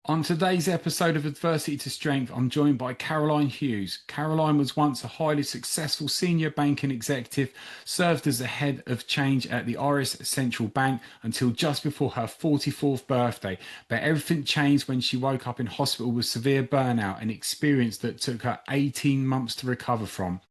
On today's episode of Adversity to Strength, I'm joined by Caroline Hughes. Caroline was once a highly successful senior banking executive, served as the head of change at the Irish Central Bank until just before her 44th birthday. But everything changed when she woke up in hospital with severe burnout, an experience that took her 18 months to recover from.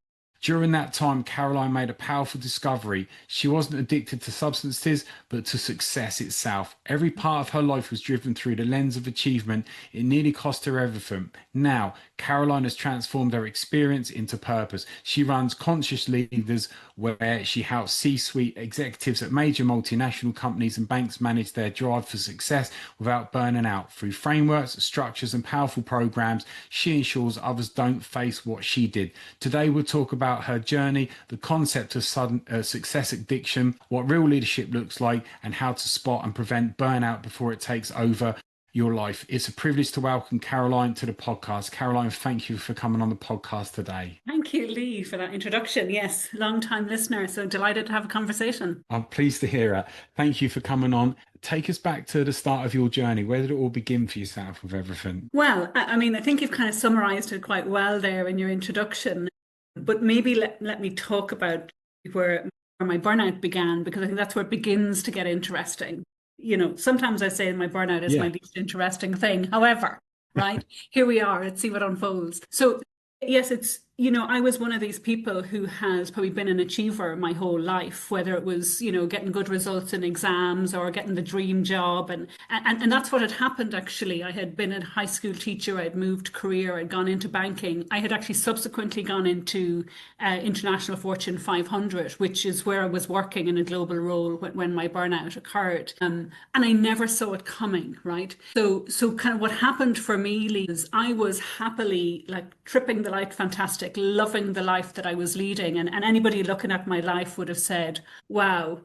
During that time, Caroline made a powerful discovery. She wasn't addicted to substances, but to success itself. Every part of her life was driven through the lens of achievement. It nearly cost her everything. Now, Caroline has transformed her experience into purpose. She runs Conscious Leaders, where she helps C-suite executives at major multinational companies and banks manage their drive for success without burning out. Through frameworks, structures, and powerful programs, she ensures others don't face what she did. Today, we'll talk about her journey, the concept of sudden success addiction, what real leadership looks like, and how to spot and prevent burnout before it takes over your life. It's a privilege to welcome Caroline to the podcast. Caroline, thank you for coming on the podcast today. Thank you, Lee, for that introduction. Yes, long-time listener, so delighted to have a conversation. I'm pleased to hear it. Thank you for coming on. Take us back to the start of your journey. Where did it all begin for yourself with everything? Well, I think you've kind of summarized it quite well there in your introduction, but maybe let me talk about where my burnout began, because I think that's where it begins to get interesting. Sometimes I say my burnout is my least interesting thing. However, right, here we are. Let's see what unfolds. So yes, I was one of these people who has probably been an achiever my whole life, whether it was, getting good results in exams or getting the dream job. And that's what had happened, actually. I had been a high school teacher. I'd moved career. I'd gone into banking. I had actually subsequently gone into International Fortune 500, which is where I was working in a global role when my burnout occurred. And I never saw it coming, right? So kind of what happened for me, Lee, is I was happily tripping the light fantastic, loving the life that I was leading. And anybody looking at my life would have said, wow,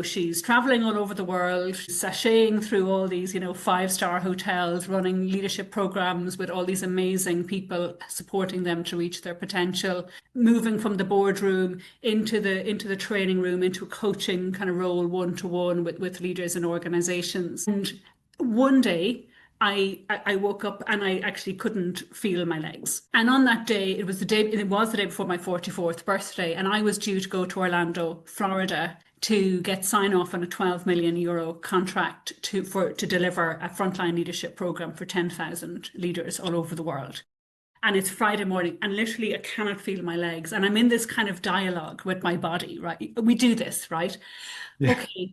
she's traveling all over the world, sashaying through all these, five-star hotels, running leadership programs with all these amazing people, supporting them to reach their potential, moving from the boardroom into the training room, into a coaching kind of role, one-to-one with leaders and organizations. And one day, I woke up and I actually couldn't feel my legs. And on that day, it was the day before my 44th birthday, and I was due to go to Orlando, Florida, to get sign off on a 12 million euro contract to deliver a frontline leadership program for 10,000 leaders all over the world. And it's Friday morning, and literally I cannot feel my legs. And I'm in this kind of dialogue with my body, right? We do this, right? Yeah. Okay.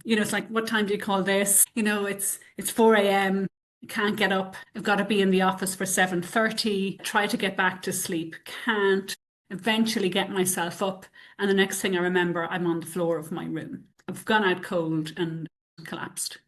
It's like, what time do you call this? It's 4 a.m. Can't get up. I've got to be in the office for 7:30. Try to get back to sleep. Can't. Eventually get myself up. And the next thing I remember, I'm on the floor of my room. I've gone out cold and collapsed.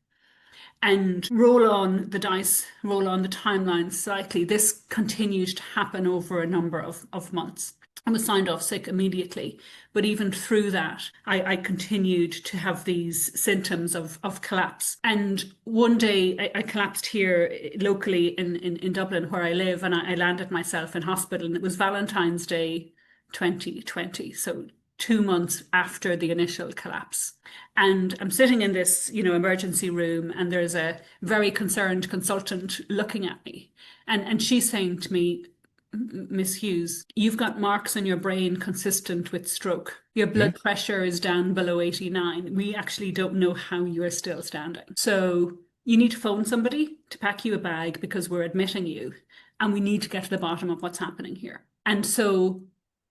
And roll on the dice, roll on the timeline slightly. This continued to happen over a number of months. I was signed off sick immediately. But even through that, I continued to have these symptoms of collapse. And one day I collapsed here locally in Dublin, where I live, and I landed myself in hospital. And it was Valentine's Day 2020. So 2 months after the initial collapse. And I'm sitting in this, emergency room, and there's a very concerned consultant looking at me. And she's saying to me, Miss Hughes, you've got marks on your brain consistent with stroke. Your blood pressure is down below 89. We actually don't know how you're still standing. So you need to phone somebody to pack you a bag, because we're admitting you, and we need to get to the bottom of what's happening here. And so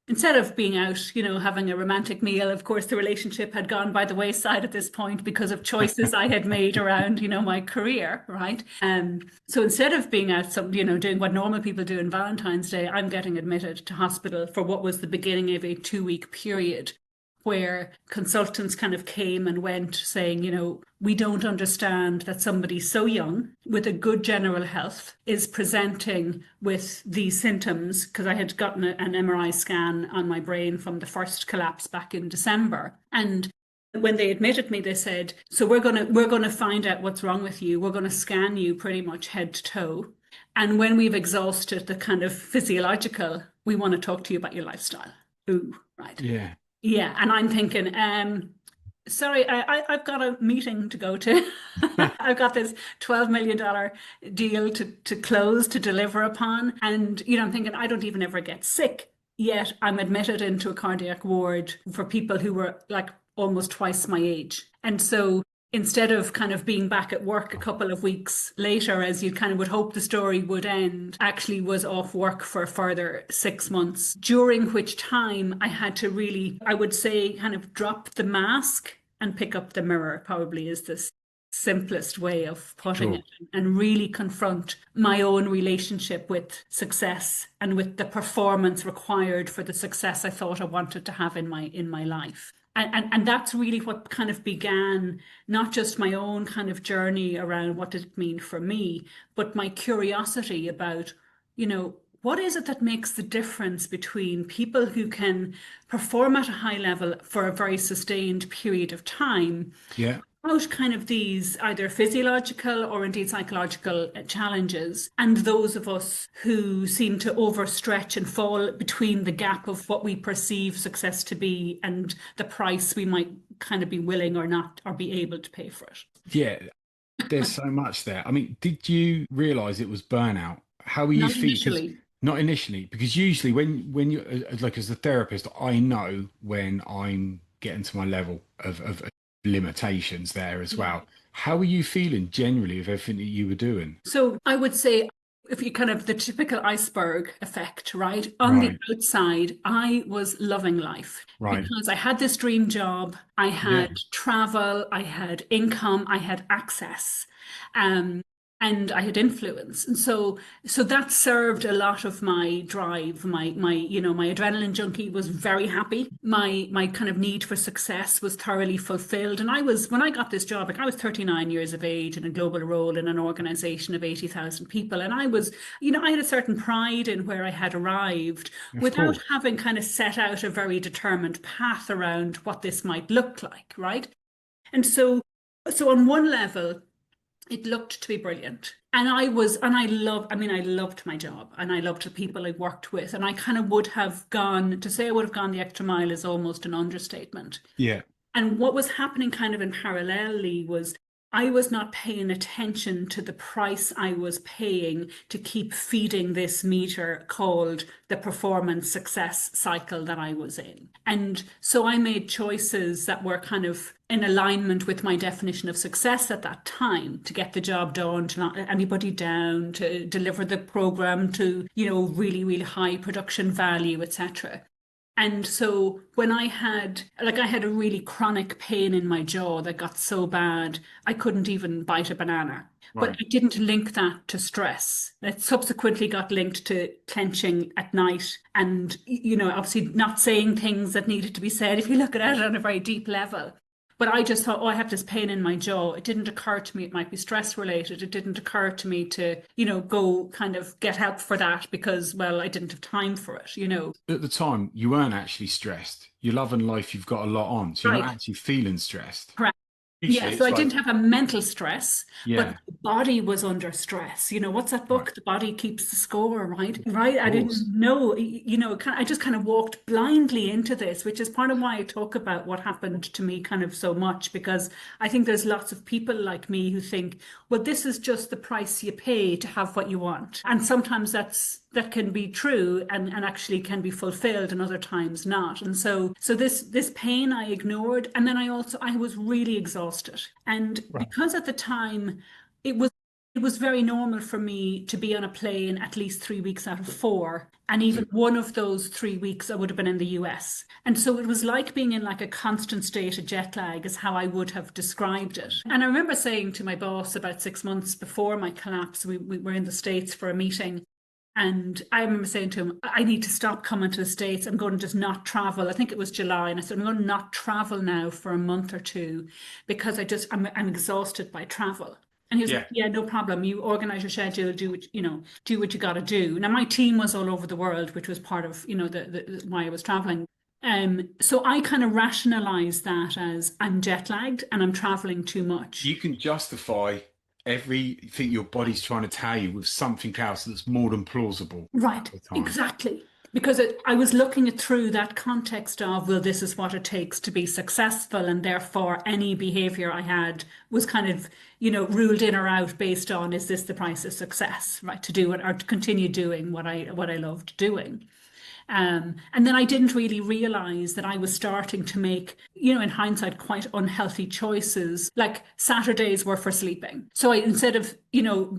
instead of being out, having a romantic meal, of course, the relationship had gone by the wayside at this point because of choices I had made around, my career, right? So instead of being out, doing what normal people do in Valentine's Day, I'm getting admitted to hospital for what was the beginning of a 2-week period, where consultants kind of came and went saying, we don't understand that somebody so young with a good general health is presenting with these symptoms, because I had gotten an MRI scan on my brain from the first collapse back in December. And when they admitted me, they said, so we're going to find out what's wrong with you. We're going to scan you pretty much head to toe. And when we've exhausted the kind of physiological, we want to talk to you about your lifestyle. Ooh, right. Yeah. Yeah, and I'm thinking, Sorry, I've got a meeting to go to. I've got this $12 million deal to close, to deliver upon. And, I'm thinking I don't even ever get sick. Yet I'm admitted into a cardiac ward for people who were like almost twice my age. And so instead of kind of being back at work a couple of weeks later, as you kind of would hope the story would end, actually was off work for a further 6 months, during which time I had to really, I would say, kind of drop the mask and pick up the mirror, probably is the simplest way of putting Sure. it, and really confront my own relationship with success and with the performance required for the success I thought I wanted to have in my life. And that's really what kind of began not just my own kind of journey around what did it mean for me, but my curiosity about, what is it that makes the difference between people who can perform at a high level for a very sustained period of time, Yeah. out kind of these either physiological or indeed psychological challenges, and those of us who seem to overstretch and fall between the gap of what we perceive success to be and the price we might kind of be willing or not or be able to pay for it. Yeah. There's so much there. I mean, did you realize it was burnout? How were you Not feeling? Because initially. not initially, because usually when you like as a therapist, I know when I'm getting to my level of limitations there as Yeah. well. How were you feeling generally of everything that you were doing? So I would say, if you kind of the typical iceberg effect, right? On the Right. outside, I was loving life Right. because I had this dream job, I Yeah. had travel, I had income, I had access. Um, and I had influence. And so that served a lot of my drive. My adrenaline junkie was very happy. My kind of need for success was thoroughly fulfilled. And when I got this job, like I was 39 years of age in a global role in an organization of 80,000 people. And I had a certain pride in where I had arrived Of without course. having kind of set out a very determined path around what this might look like, right? And so on one level, it looked to be brilliant. And I loved my job and I loved the people I worked with. And I kind of would have gone, to say I would have gone the extra mile is almost an understatement. Yeah. And what was happening kind of in parallelly was I was not paying attention to the price I was paying to keep feeding this meter called the performance success cycle that I was in. And so I made choices that were kind of in alignment with my definition of success at that time, to get the job done, to not let anybody down, to deliver the program to, really, really high production value, etc. And so when I had a really chronic pain in my jaw that got so bad, I couldn't even bite a banana. But Right. I didn't link that to stress. It subsequently got linked to clenching at night and, obviously not saying things that needed to be said if you look at it on a very deep level. But I just thought, oh, I have this pain in my jaw. It didn't occur to me it might be stress related. It didn't occur to me to, go kind of get help for that because, well, I didn't have time for it. At the time, you weren't actually stressed. You're loving life, you've got a lot on, so you're not Right. actually feeling stressed. Yeah, Usually so I it's didn't like, have a mental stress, but yeah, the body was under stress. What's that right, book? The body keeps the score, right? Right. of I course. didn't know, I just kind of walked blindly into this, which is part of why I talk about what happened to me kind of so much, because I think there's lots of people like me who think, well, this is just the price you pay to have what you want. And sometimes that can be true and actually can be fulfilled and other times not. And so this pain I ignored. And then I was really exhausted. And Right. because at the time it was it was very normal for me to be on a plane at least 3 weeks out of four. And So, even one of those 3 weeks, I would have been in the US. And so it was like being in like a constant state of jet lag, is how I would have described it. And I remember saying to my boss about 6 months before my collapse, we were in the States for a meeting. And I remember saying to him, I need to stop coming to the States. I'm going to just not travel. I think it was July. And I said, I'm going to not travel now for a month or two because I'm exhausted by travel. And he was like, yeah. yeah, no problem. You organize your schedule, do what you got to do. Now, my team was all over the world, which was part of, why I was traveling. So I kind of rationalized that as I'm jet lagged and I'm traveling too much. You can justify everything your body's trying to tell you with something else that's more than plausible at Right, the time. exactly. because I was looking it through that context of, well, this is what it takes to be successful, and therefore any behavior I had was kind of, ruled in or out based on, is this the price of success, right? To do it or to continue doing what I loved doing. And then I didn't really realize that I was starting to make, in hindsight, quite unhealthy choices. Like Saturdays were for sleeping. So instead of,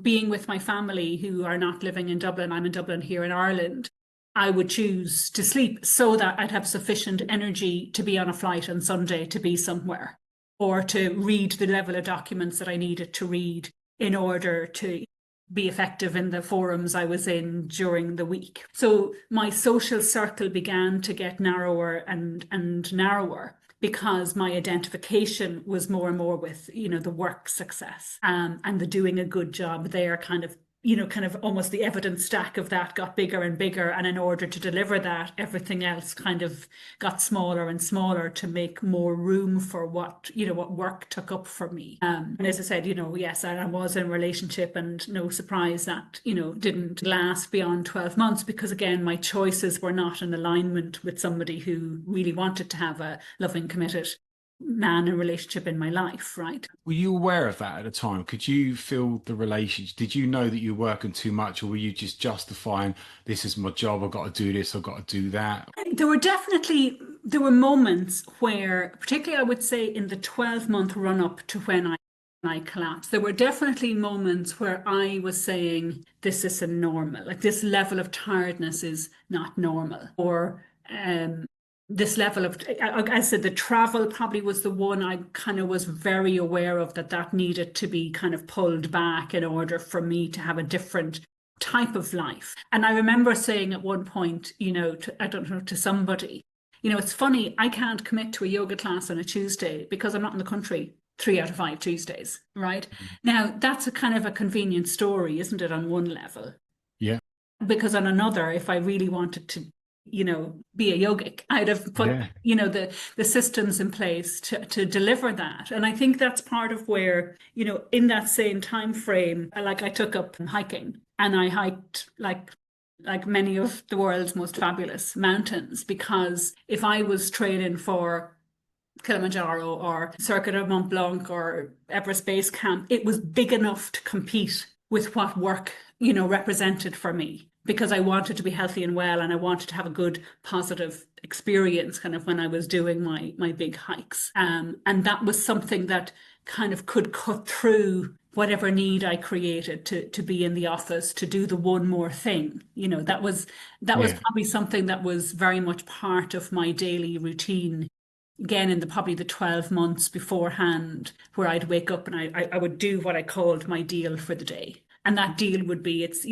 being with my family who are not living in Dublin, I'm in Dublin here in Ireland, I would choose to sleep so that I'd have sufficient energy to be on a flight on Sunday to be somewhere, or to read the level of documents that I needed to read in order to be effective in the forums I was in during the week. So my social circle began to get narrower and narrower, because my identification was more and more with, the work success, and the doing a good job there kind of almost the evidence stack of that got bigger and bigger. And in order to deliver that, everything else kind of got smaller and smaller to make more room for what work took up for me. And as I said, yes, I was in a relationship, and no surprise that, didn't last beyond 12 months, because again, my choices were not in alignment with somebody who really wanted to have a loving, committed man and relationship in my life, right? Were you aware of that at the time? Could you feel the relationship? Did you know that you were working too much, or were you just justifying, this is my job, I've got to do this, I've got to do that? There were moments where, particularly I would say in the 12-month run up to when I collapsed, there were definitely moments where I was saying, this isn't normal. Like, this level of tiredness is not normal. Or this level of, I said, the travel probably was the one I kind of was very aware of, that needed to be kind of pulled back in order for me to have a different type of life. And I remember saying at one point, I don't know, to somebody, it's funny, I can't commit to a yoga class on a Tuesday because I'm not in the country 3 out of 5 Tuesdays, right? Now, that's a kind of a convenient story, isn't it, on one level? Yeah. Because on another, if I really wanted to, be a yogic, I'd have put, Yeah. the systems in place to deliver that. And I think that's part of where, in that same time frame, like I took up hiking, and I hiked like many of the world's most fabulous mountains, because if I was training for Kilimanjaro or Circuit of Mont Blanc or Everest Base Camp, it was big enough to compete with what work, represented for me, because I wanted to be healthy and well, and I wanted to have a good, positive experience kind of when I was doing my big hikes. And that was something that kind of could cut through whatever need I created to be in the office, to do the one more thing. That was Yeah. probably something that was very much part of my daily routine, again in probably the 12 months beforehand, where I'd wake up and I would do what I called my deal for the day. And that deal would be, it's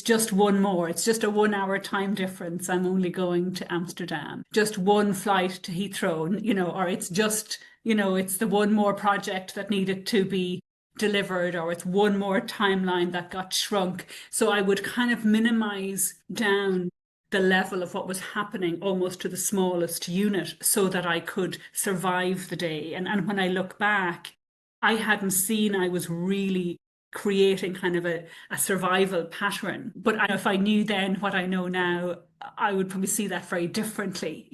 just one more. It's just a 1 hour time difference. I'm only going to Amsterdam. Just one flight to Heathrow, or it's just, it's the one more project that needed to be delivered, or it's one more timeline that got shrunk. So I would kind of minimize down the level of what was happening almost to the smallest unit, so that I could survive the day. And when I look back, I hadn't seen I was really creating kind of a survival pattern. But if I knew then what I know now, I would probably see that very differently,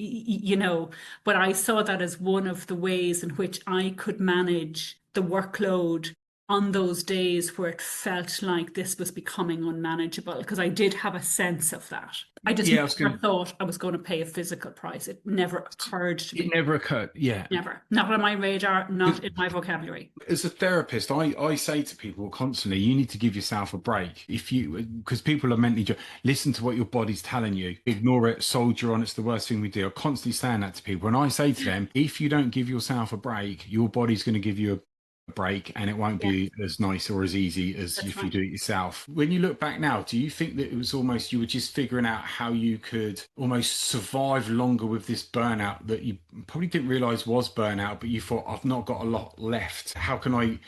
But I saw that as one of the ways in which I could manage the workload on those days where it felt like this was becoming unmanageable, because I did have a sense of that. I just Yeah, I was never going to, thought I was going to pay a physical price. It never occurred to it me. never occurred. Yeah. Never. Not on my radar, not in my vocabulary. As a therapist, I say to people constantly, you need to give yourself a break. Because people are mentally, listen to what your body's telling you, ignore it, soldier on, it's the worst thing we do. I constantly saying that to people. And I say to them, if you don't give yourself a break, your body's going to give you a break, and it won't Yeah, be as nice or as easy as that's if you right. do it yourself. When you look back now, do you think that it was almost you were just figuring out how you could almost survive longer with this burnout that you probably didn't realize was burnout, but you thought, I've not got a lot left. How can I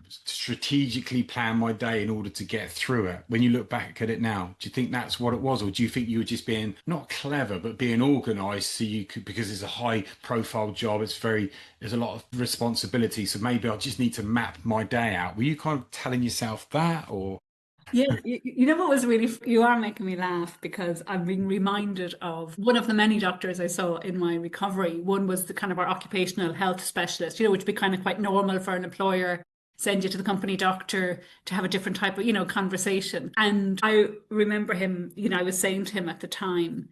strategically plan my day in order to get through it? When you look back at it now, do you think that's what it was, or do you think you were just being not clever but being organized, so you could, because it's a high profile job, there's a lot of responsibility, so maybe I just need to map my day out? Were you kind of telling yourself that, or? Yeah, you know what was really, you are making me laugh because I'm being reminded of one of the many doctors I saw in my recovery. One was the kind of our occupational health specialist, which would be kind of quite normal for an employer, send you to the company doctor to have a different type of, conversation. And I remember him, I was saying to him at the time,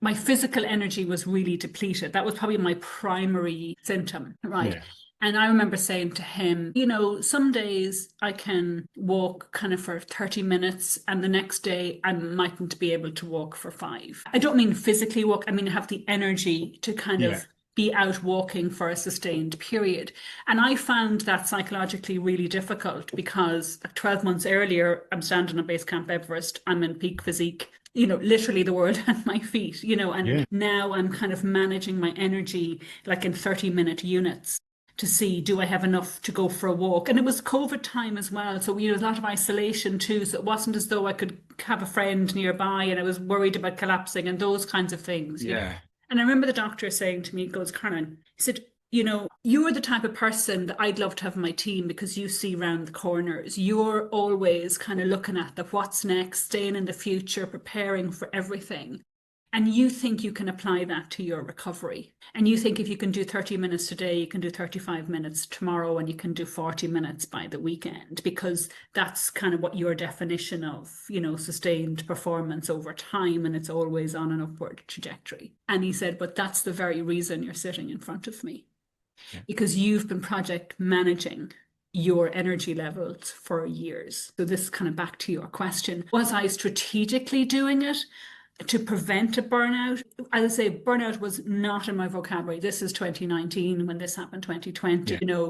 my physical energy was really depleted. That was probably my primary symptom, right? Yeah. And I remember saying to him, some days I can walk kind of for 30 minutes, and the next day I mightn't be able to walk for 5. I don't mean physically walk, I mean have the energy to kind Yeah. of be out walking for a sustained period. And I found that psychologically really difficult because 12 months earlier, I'm standing on base camp Everest, I'm in peak physique, literally the world at my feet, and Yeah. now I'm kind of managing my energy like in 30-minute units to see, do I have enough to go for a walk? And it was COVID time as well. So, a lot of isolation too. So it wasn't as though I could have a friend nearby and I was worried about collapsing and those kinds of things. Yeah. And I remember the doctor saying to me, he goes, Caroline, he said, you're the type of person that I'd love to have on my team because you see round the corners. You're always kind of looking at the what's next, staying in the future, preparing for everything. And you think you can apply that to your recovery. And you think if you can do 30 minutes today, you can do 35 minutes tomorrow, and you can do 40 minutes by the weekend, because that's kind of what your definition of, sustained performance over time. And it's always on an upward trajectory. And he said, but that's the very reason you're sitting in front of me, Yeah. because you've been project managing your energy levels for years. So this is kind of back to your question. Was I strategically doing it to prevent a burnout? As I say, burnout was not in my vocabulary. This is 2019 when this happened, 2020. Yeah.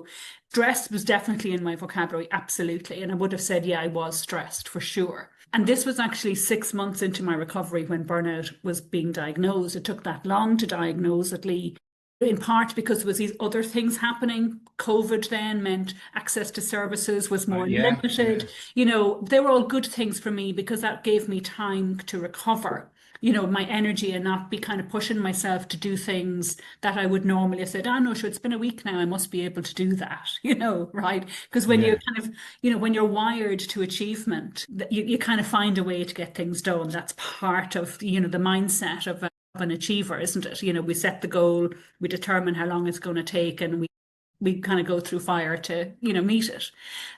Stress was definitely in my vocabulary, absolutely. And I would have said, yeah, I was stressed for sure. And this was actually 6 months into my recovery when burnout was being diagnosed. It took that long to diagnose it, Lee, in part because there was these other things happening. COVID then meant access to services was more Yeah. limited. They were all good things for me because that gave me time to recover, my energy, and not be kind of pushing myself to do things that I would normally have said, oh no, sure, it's been a week now, I must be able to do that, right? Because when you're Yeah. kind of, when you're wired to achievement, you kind of find a way to get things done. That's part of, the mindset of an achiever, isn't it? We set the goal, we determine how long it's going to take, and we kind of go through fire to meet it.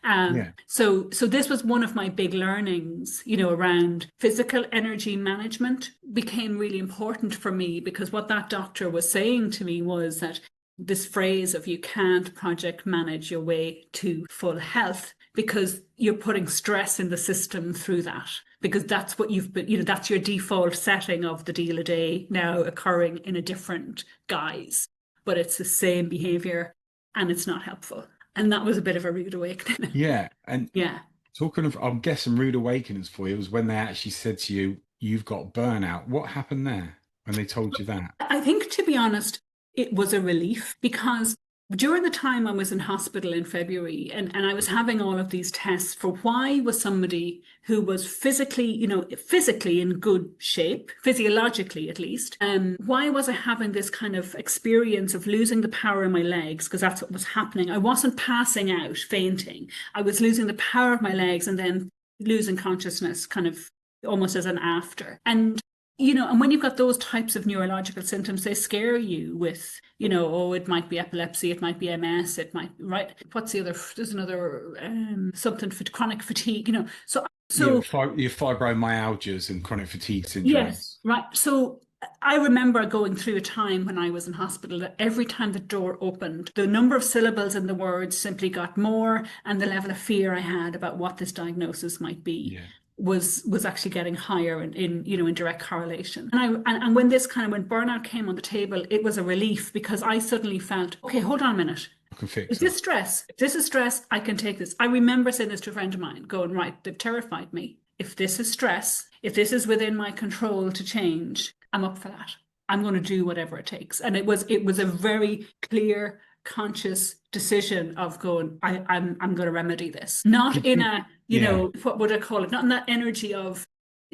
Yeah. So this was one of my big learnings, around physical energy management became really important for me, because what that doctor was saying to me was that this phrase of you can't project manage your way to full health, because you're putting stress in the system through that, because that's what you've been, that's your default setting of the deal a day now occurring in a different guise, but it's the same behavior and it's not helpful. And that was a bit of a rude awakening. Yeah. And Yeah. talking of, I'm guessing rude awakenings for you was when they actually said to you, you've got burnout. What happened there when they told you that? I think, to be honest, it was a relief, because during the time I was in hospital in February, and I was having all of these tests for why was somebody who was physically in good shape, physiologically at least, why was I having this kind of experience of losing the power in my legs? Because that's what was happening. I wasn't passing out, fainting. I was losing the power of my legs and then losing consciousness kind of almost as an after. And when you've got those types of neurological symptoms, they scare you with, oh, it might be epilepsy, it might be MS, it might, right? What's the other? There's another something for chronic fatigue, Yeah, So your fibromyalgias and chronic fatigue yes, syndromes. right. So I remember going through a time when I was in hospital that every time the door opened, the number of syllables in the words simply got more, and the level of fear I had about what this diagnosis might be Yeah. was actually getting higher in direct correlation. And when burnout came on the table, it was a relief, because I suddenly felt, okay, hold on a minute. I can fix Is it. this stress? If this is stress, I can take this. I remember saying this to a friend of mine, going, right, they've terrified me. If this is stress, if this is within my control to change, I'm up for that. I'm going to do whatever it takes. And it was a very clear, conscious decision of going, I'm going to remedy this. Not Did in you? a, Yeah. what would I call it? Not in that energy of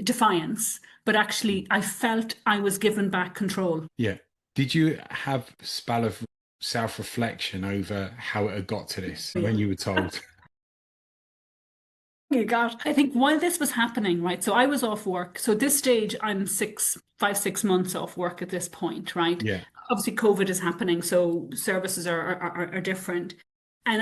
defiance, but actually I felt I was given back control. Yeah. Did you have a spell of self-reflection over how it had got to this Yeah. when you were told? You got. I think while this was happening, right? So I was off work. So at this stage, I'm 6 months off work at this point, right? Yeah. Obviously, COVID is happening, so services are different. And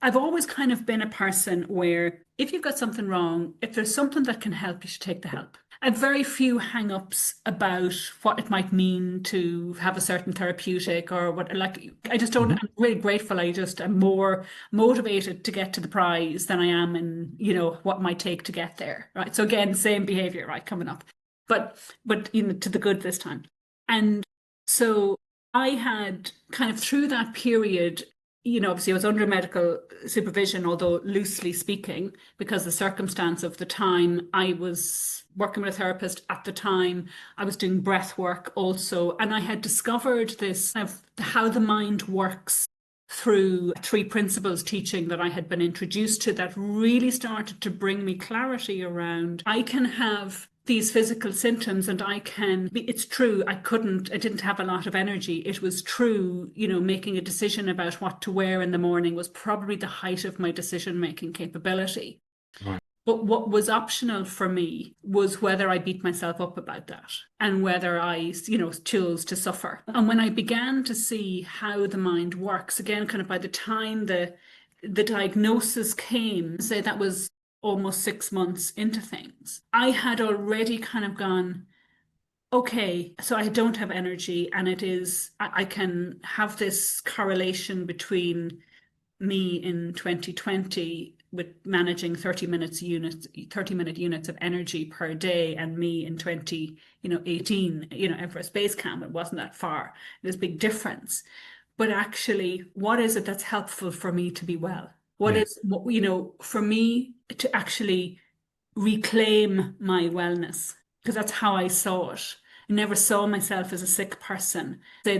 I've always kind of been a person where if you've got something wrong, if there's something that can help, you should take the help. I have very few hang-ups about what it might mean to have a certain therapeutic or what, like, I just don't, Mhm. I'm really grateful. I just am more motivated to get to the prize than I am in, what it might take to get there, right? So again, same behavior, right, coming up, but to the good this time. And so I had kind of through that period, obviously I was under medical supervision, although loosely speaking, because the circumstance of the time, I was working with a therapist at the time. I was doing breath work also, and I had discovered this of how the mind works through three principles teaching that I had been introduced to that really started to bring me clarity around I can have these physical symptoms and it's true, I didn't have a lot of energy. It was true, making a decision about what to wear in the morning was probably the height of my decision making capability. Right. But what was optional for me was whether I beat myself up about that and whether I, chose to suffer. And when I began to see how the mind works, again, kind of by the time the diagnosis came, say that was almost 6 months into things, I had already kind of gone, okay, so I don't have energy, and I can have this correlation between me in 2020 with managing 30-minute units of energy per day, and me in 2018, Everest Base Camp. It wasn't that far. There's a big difference. But actually, what is it that's helpful for me to be well? What Yeah. is, for me to actually reclaim my wellness? Because that's how I saw it. I never saw myself as a sick person. The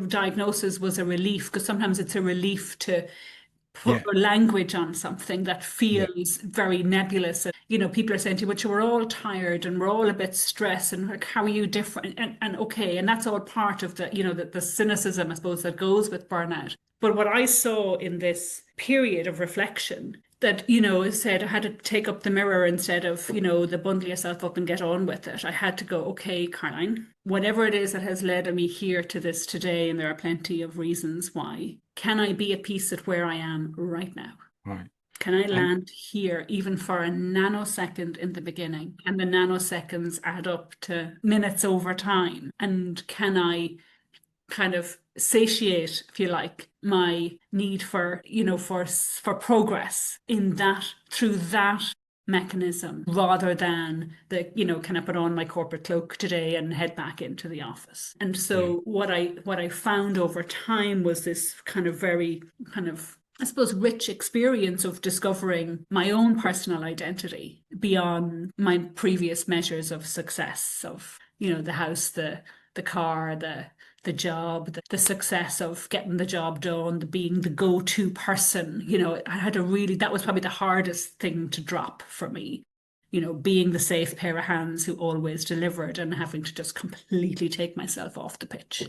diagnosis was a relief, because sometimes it's a relief to put Yeah. language on something that Yeah. feels very nebulous. And, people are saying to you, but we're all tired and we're all a bit stressed, and like, how are you different? And okay, and that's all part of the cynicism, I suppose, that goes with burnout. But what I saw in this period of reflection that, said I had to take up the mirror instead of, the bundle yourself up and get on with it. I had to go, okay, Caroline, whatever it is that has led me here to this today, and there are plenty of reasons why, can I be at peace at where I am right now? Right. Can I And land here even for a nanosecond in the beginning? And the nanoseconds add up to minutes over time. And can I kind of satiate, if you like, my need for, for progress in that, through that mechanism, rather than can I put on my corporate cloak today and head back into the office? And yeah. so what I found over time was this kind of very kind of, I suppose, rich experience of discovering my own personal identity beyond my previous measures of success, of, the house, the car, the job, the success of getting the job done, the being the go-to person. I had to really, that was probably the hardest thing to drop for me. Being the safe pair of hands who always delivered, and having to just completely take myself off the pitch. Yeah.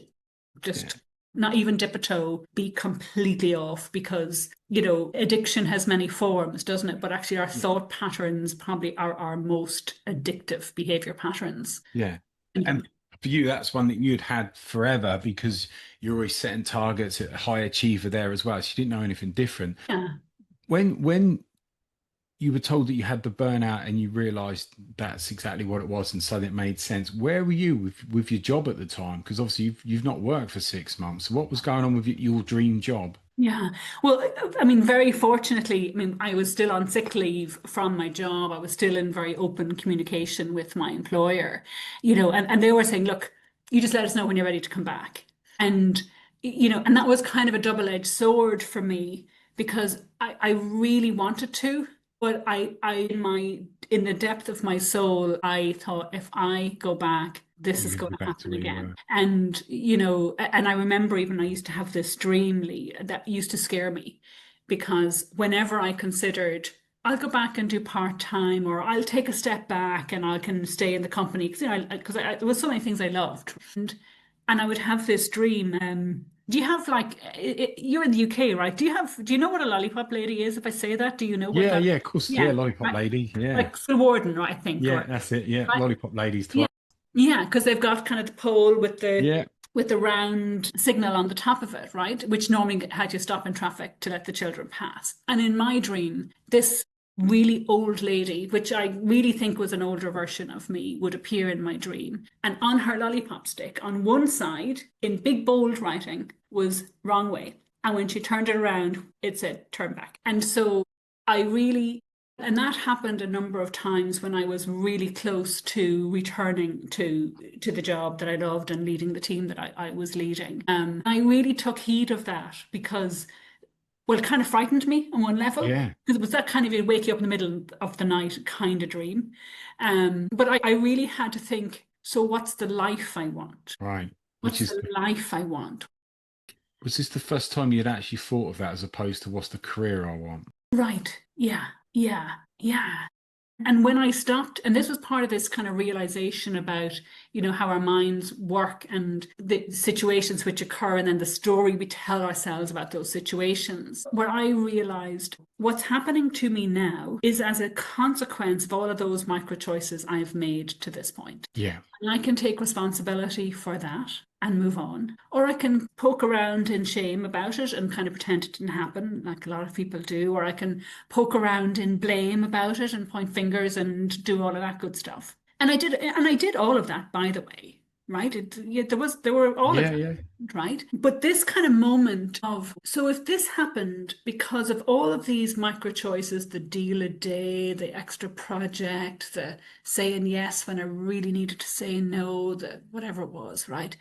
Just not even dip a toe, be completely off, because, addiction has many forms, doesn't it? But actually our Yeah. thought patterns probably are our most addictive behavior patterns. Yeah. And for you, that's one that you'd had forever because you're always setting targets at a high achiever there as well. So you didn't know anything different. Yeah. When you were told that you had the burnout and you realized that's exactly what it was and suddenly it made sense, where were you with your job at the time? Because obviously you've not worked for 6 months. So what was going on with your dream job? Yeah. Well, I mean, very fortunately, I mean, I was still on sick leave from my job. I was still in very open communication with my employer, and they were saying, look, you just let us know when you're ready to come back. And, and that was kind of a double-edged sword for me, because I really wanted to, but in the depth of my soul, I thought, if I go back, this You're is going to going be to back to happen where you again. were. And, and I remember even I used to have this dream, Lee, that used to scare me, because whenever I considered, I'll go back and do part-time, or I'll take a step back and I can stay in the company, because there was so many things I loved. And I would have this dream. Do you have like you're in the UK, right? Do you know what a lollipop lady is? If I say that, do you know what Yeah, that? yeah, of course. Yeah, Yeah, lollipop right. lady. Yeah. Like Phil Warden, right? I think, Yeah, or that's it. Yeah, right? lollipop ladies Yeah, twice. yeah, because they've got kind of the pole Yeah, with the round signal on the top of it, right? Which normally had you stop in traffic to let the children pass. And in my dream, this really old lady, which I really think was an older version of me, would appear in my dream. And on her lollipop stick, on one side, in big bold writing, was wrong way. And when she turned it around, it said turn back. And so I really and that happened a number of times when I was really close to returning to the job that I loved and leading the team that I was leading. I really took heed of that because, well, it kind of frightened me on one level yeah, because it was that kind of it wake you up in the middle of the night kind of dream. But I really had to think, so what's the life I want? right. Which What's is, the life I want? was this the first time you'd actually thought of that as opposed to what's the career I want? Right. Yeah. Yeah. Yeah. And when I stopped, and this was part of this kind of realization about, how our minds work and the situations which occur, and then the story we tell ourselves about those situations, where I realized what's happening to me now is as a consequence of all of those micro choices I've made to this point. Yeah, And I can take responsibility for that and move on. Or I can poke around in shame about it and kind of pretend it didn't happen, like a lot of people do. Or I can poke around in blame about it and point fingers and do all of that good stuff. And I did all of that, by the way, right? Yeah, there were all of yeah, that. yeah, Right. But this kind of moment of, so if this happened because of all of these micro choices, the deal a day, the extra project, the saying yes when I really needed to say no, the whatever it was, right?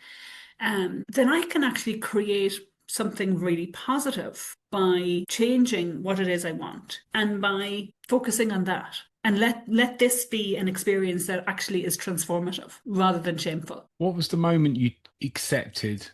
Then I can actually create something really positive by changing what it is I want and by focusing on that. And let this be an experience that actually is transformative rather than shameful. what was the moment you accepted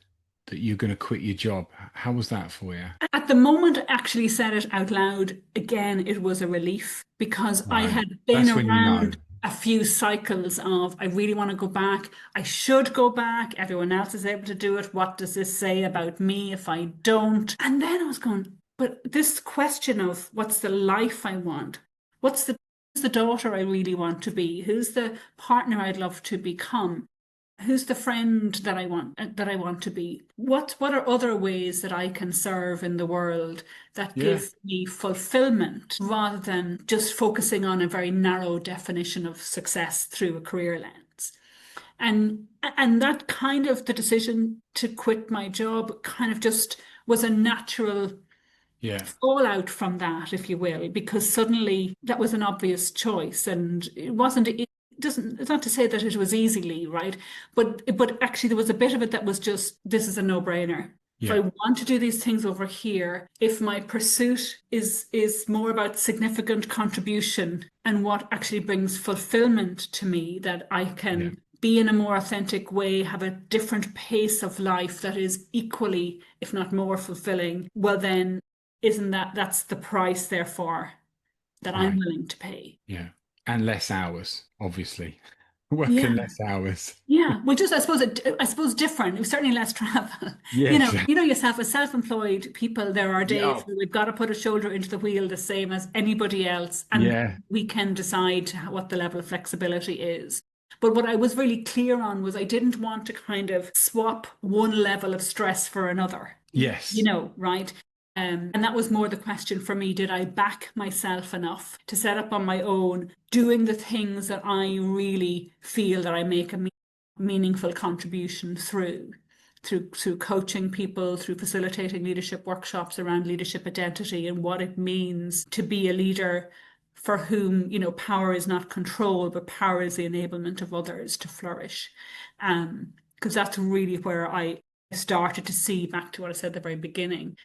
that you're going to quit your job? How was that for you? At the moment, I actually said it out loud. Again, it was a relief because I Right. had been That's when you know. around a few cycles of I really want to go back. I should go back. Everyone else is able to do it. What does this say about me if I don't? And then I was going, but this question of what's the life I want? Who's the daughter I really want to be? Who's the partner I'd love to become? Who's the friend that I want to be? What are other ways that I can serve in the world that Yeah, give me fulfillment rather than just focusing on a very narrow definition of success through a career lens? And that kind of the decision to quit my job kind of just was a natural yeah, fallout from that, if you will, because suddenly that was an obvious choice, and it wasn't. It doesn't. It's not to say that it was easily right, but actually there was a bit of it that was just this is a no-brainer. If I yeah, want to do these things over here, if my pursuit is more about significant contribution and what actually brings fulfillment to me, that I yeah, can be in a more authentic way, have a different pace of life that is equally, if not more fulfilling, well then isn't that's the price, therefore, that I'm right. willing to pay? Yeah. And less hours, obviously. Working Yeah. less hours. Yeah. Well, just I suppose different. It was certainly less travel. Yes. You know yourself as self-employed people, there are Yeah. days Oh, where we've got to put a shoulder into the wheel the same as anybody else, and yeah. we can decide what the level of flexibility is. But what I was really clear on was I didn't want to kind of swap one level of stress for another. Yes. Right? And that was more the question for me. Did I back myself enough to set up on my own, doing the things that I really feel that I make a meaningful contribution through coaching people, through facilitating leadership workshops around leadership identity and what it means to be a leader for whom, power is not control, but power is the enablement of others to flourish. Because that's really where I started to see, back to what I said at the very beginning,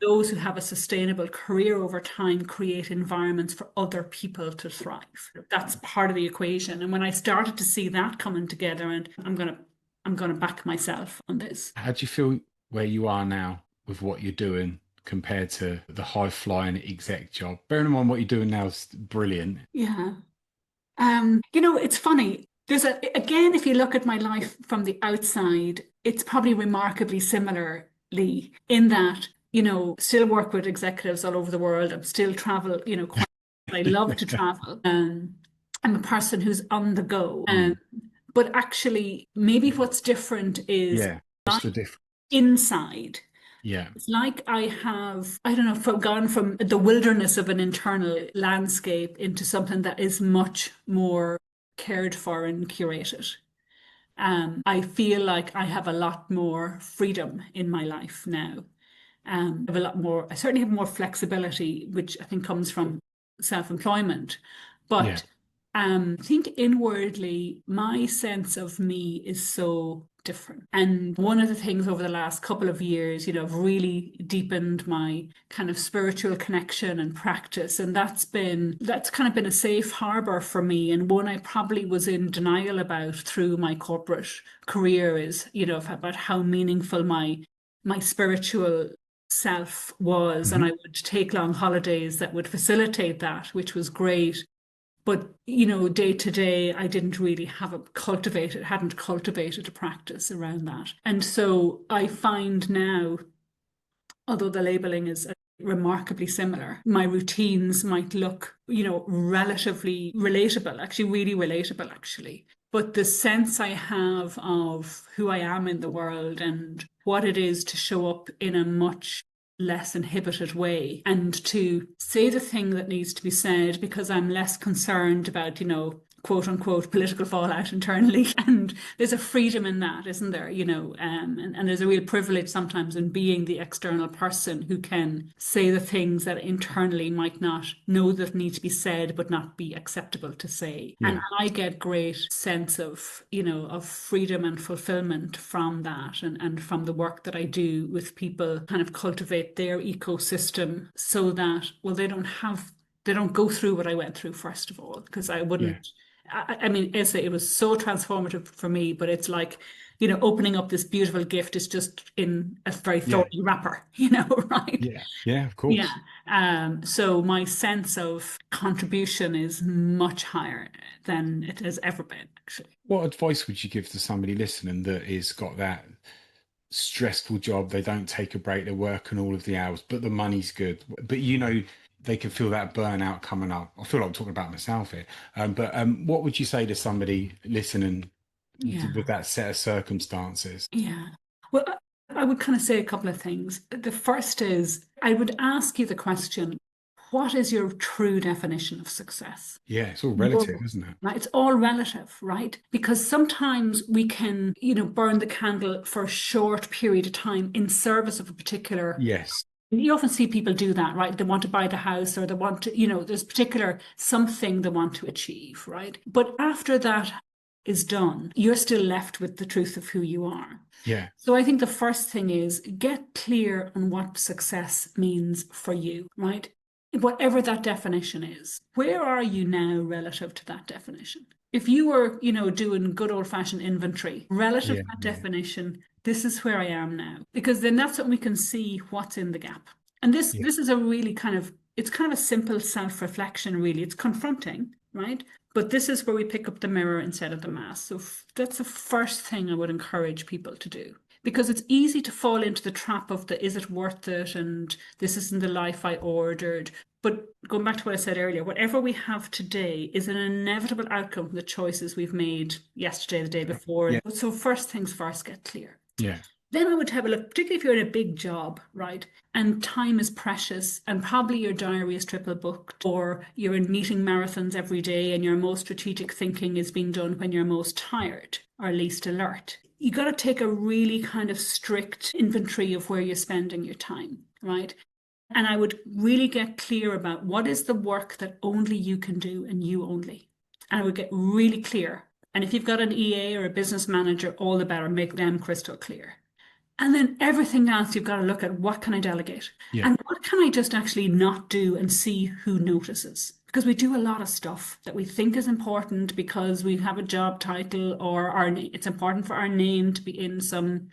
those who have a sustainable career over time create environments for other people to thrive. That's part of the equation. And when I started to see that coming together, and I'm gonna back myself on this. How do you feel where you are now with what you're doing compared to the high flying exec job? Bearing in mind what you're doing now is brilliant. Yeah. It's funny. Again, if you look at my life from the outside, it's probably remarkably similar Lee, in that, still work with executives all over the world. I'm still travel, quite, I love to travel. I'm a person who's on the go. But actually, maybe what's different is Yeah. What's the difference? inside. Yeah. It's like I have, I don't know, gone from the wilderness of an internal landscape into something that is much more cared for and curated. I feel like I have a lot more freedom in my life now. I have a lot more, I certainly have more flexibility, which I think comes from self-employment. Yeah. But I think inwardly, my sense of me is so different. And one of the things over the last couple of years, I've really deepened my kind of spiritual connection and practice. And that's kind of been a safe harbor for me. And one I probably was in denial about through my corporate career is, about how meaningful my spiritual self was. And I would take long holidays that would facilitate that, which was great. But, day to day, I didn't really hadn't cultivated a practice around that. And so I find now, although the labeling is remarkably similar, my routines might look, relatively relatable, actually, really relatable, actually. But the sense I have of who I am in the world and what it is to show up in a much less inhibited way and to say the thing that needs to be said because I'm less concerned about, quote unquote political fallout internally. And there's a freedom in that, isn't there? And there's a real privilege sometimes in being the external person who can say the things that internally might not know that need to be said, but not be acceptable to say. And Yeah. I get great sense of, of freedom and fulfillment from that and from the work that I do with people, kind of cultivate their ecosystem so that, well, they don't go through what I went through, first of all, because I Yeah. wouldn't. I mean, it was so transformative for me, but it's like, opening up this beautiful gift is just in a very Yeah. thorny wrapper, right? Yeah. Yeah. Of Yeah. course. So my sense of contribution is much higher than it has ever been, actually. What advice would you give to somebody listening that is got that stressful job? They don't take a break, they're working all of the hours, but the money's good. But they can feel that burnout coming up. I feel like I'm talking about myself here. But what would you say to somebody listening with Yeah. that set of circumstances? Yeah. Well, I would kind of say a couple of things. The first is I would ask you the question, what is your true definition of success? Yeah, it's all relative, isn't it? Right? It's all relative, right? Because sometimes we can, burn the candle for a short period of time in service of a particular. Yes. You often see people do that, right? They want to buy the house or they want to, there's particular something they want to achieve, right? But after that is done, you're still left with the truth of who you are. Yeah. So I think the first thing is get clear on what success means for you, right? Whatever that definition is, where are you now relative to that definition? If you were, doing good old-fashioned inventory relative Yeah. to that Yeah. definition, this is where I am now. Because then that's when we can see what's in the gap. And this Yeah. is a really it's kind of a simple self-reflection, really. It's confronting, right? But this is where we pick up the mirror instead of the mask. So that's the first thing I would encourage people to do. Because it's easy to fall into the trap of is it worth it? And this isn't the life I ordered. But going back to what I said earlier, whatever we have today is an inevitable outcome of the choices we've made yesterday, the day before. Yeah. So first things first, get clear. Yeah. Then I would have a look, particularly if you're in a big job, right? And time is precious, and probably your diary is triple booked, or you're in meeting marathons every day, and your most strategic thinking is being done when you're most tired or least alert. You got to take a really kind of strict inventory of where you're spending your time, right? And I would really get clear about what is the work that only you can do and you only. And I would get really clear. And if you've got an EA or a business manager, all the better, make them crystal clear. And then everything else, you've got to look at what can I delegate? Yeah. And what can I just actually not do and see who notices? Because we do a lot of stuff that we think is important because we have a job title or it's important for our name to be in some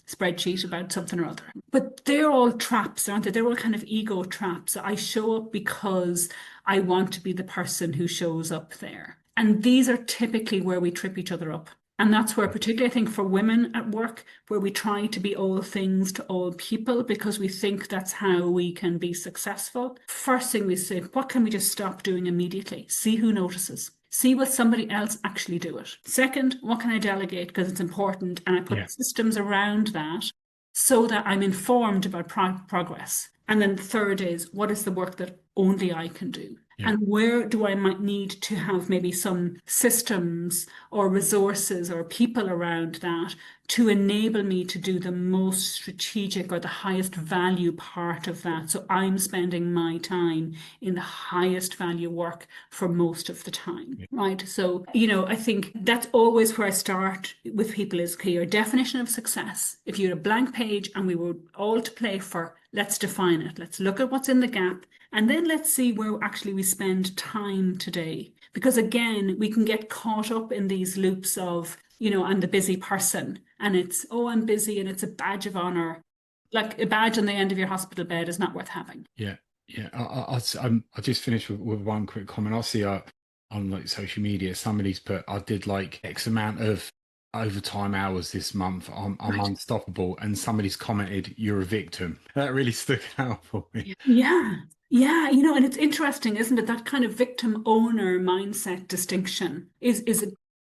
spreadsheet about something or other. But they're all traps, aren't they? They're all kind of ego traps. I show up because I want to be the person who shows up there. And these are typically where we trip each other up. And that's where, particularly, I think for women at work, where we try to be all things to all people because we think that's how we can be successful. First thing we say, what can we just stop doing immediately? See who notices. See will somebody else actually do it. Second, what can I delegate because it's important? And I Yeah. put systems around that so that I'm informed about progress. And then the third is, what is the work that only I can do? Yeah. And where do I might need to have maybe some systems or resources or people around that to enable me to do the most strategic or the highest value part of that. So I'm spending my time in the highest value work for most of the time, Yeah. right? So, I think that's always where I start with people is your definition of success. If you had a blank page and we were all to play for, let's define it. Let's look at what's in the gap. And then let's see where actually we spend time today. Because again, we can get caught up in these loops of, I'm the busy person and it's, oh, I'm busy and it's a badge of honor. Like a badge on the end of your hospital bed is not worth having. Yeah. Yeah. I just finished with one quick comment. I see on like social media, somebody's put, I did like X amount of overtime hours this month. I'm Right. unstoppable. And somebody's commented, you're a victim. That really stuck out for me. Yeah. Yeah, and it's interesting, isn't it? That kind of victim owner mindset distinction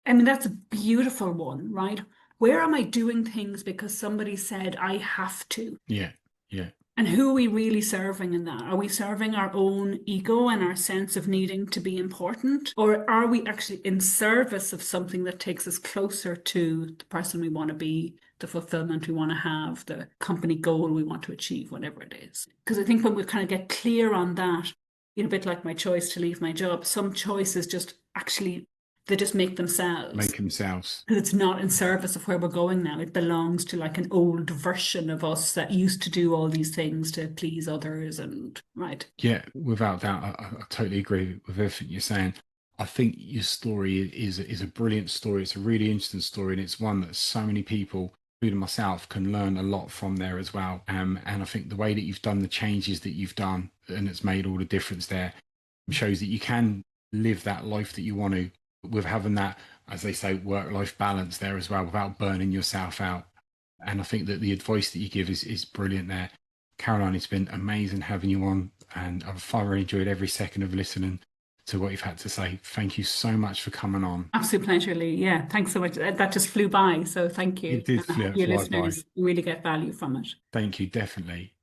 I mean, that's a beautiful one, right? Where am I doing things because somebody said I have to? Yeah. Yeah. And who are we really serving in that? Are we serving our own ego and our sense of needing to be important? Or are we actually in service of something that takes us closer to the person we want to be, the fulfillment we want to have, the company goal we want to achieve, whatever it is? Because I think when we kind of get clear on that, a bit like my choice to leave my job, some choices just actually, they just make themselves Make themselves. because it's not in service of where we're going now. It belongs to like an old version of us that used to do all these things to please others and right. Yeah, without doubt, I totally agree with everything you're saying. I think your story is a brilliant story. It's a really interesting story, and it's one that so many people, including myself, can learn a lot from there as well. And I think the way that you've done the changes that you've done, and it's made all the difference there, shows that you can live that life that you want to, with having that, as they say, work-life balance there as well, without burning yourself out. And I think that the advice that you give is brilliant there. Caroline, it's been amazing having you on, and I've thoroughly enjoyed every second of listening to what you've had to say. Thank you so much for coming on. Absolute pleasure, Lee. Yeah, thanks so much. That just flew by. So thank you. It did And I hope your fly by. listeners really get value from it. Thank you, definitely.